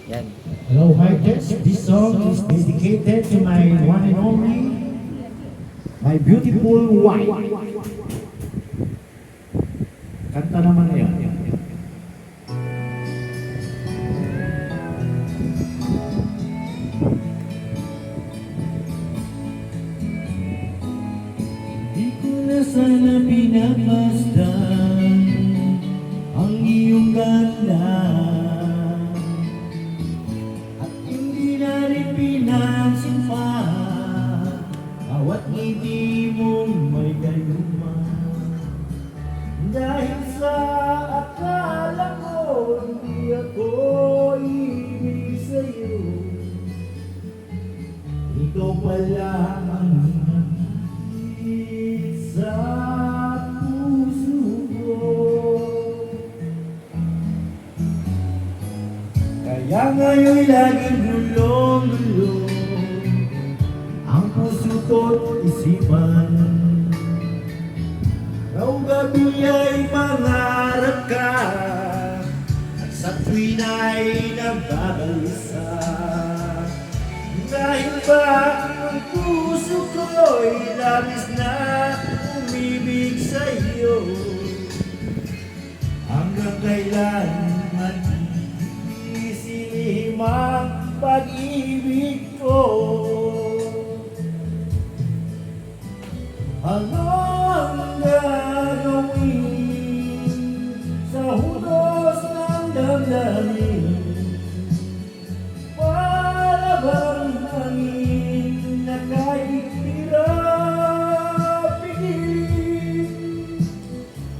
Yan. Hello, hi Jess. This song is dedicated to my one and only, my beautiful wife. Kanta naman na yan. Di ko na sana pinagmasdan ang iyong ganda. Pinansin pa bawat ngiti mong may gayuma. Dahil sa akala ko hindi ako ibig sa'yo, ikaw pala ang nagigit sa puso ko. Kaya ngayon'y laging gulong-gulong ang puso ko't isipan. Raw gabi ay mangarap ka at sa tuwin ay nagbabalisa. Dahil ba ang puso ko'y labis na umibig sa'yo, hanggang kailan ang pag-ibig ko. Ano ang gagawin sa hugos ng damdamin? Para bang hangin na kahit hirap pigilin?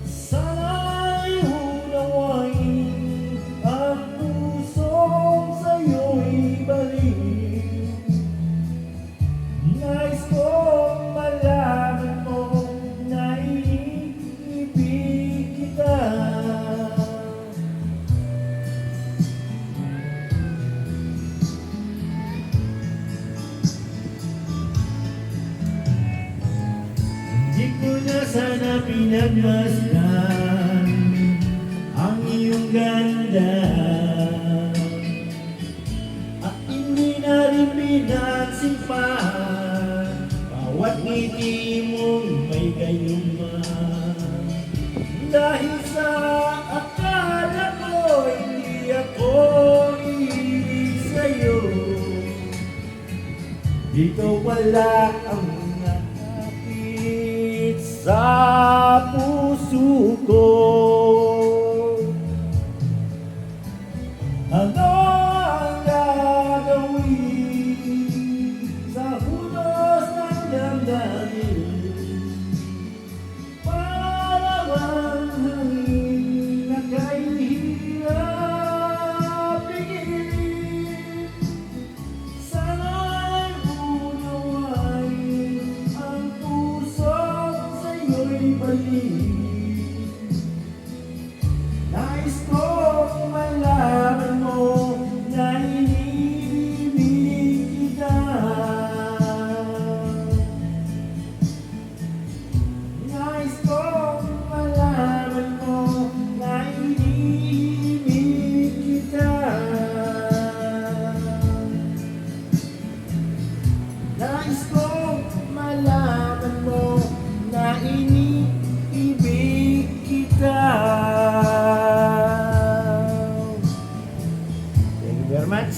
Sana'y unawain ang pusong sa'yo'y balik. Nais kong malaman mo na iniibig kita. Hindi ko na sana pinagmasdan ang iyong ganda, at hindi na rin pinansin pa bawat ngiti mong may gayuma. Dahil sa akala ko hindi ako ibig sa'yo, ikaw pala ang nakapit sa puso ko. Ano ang gagawin sa hulos ng damdamin? Para bang hangin na kahit hirap pigilin? Sana'y unawain ang puso sa'yo'y balik. Nais kong malaman mo na iniibig kita. Nais kong malaman mo na iniibig kita. Nais kong malaman mo na iniibig kita. Thank you very much.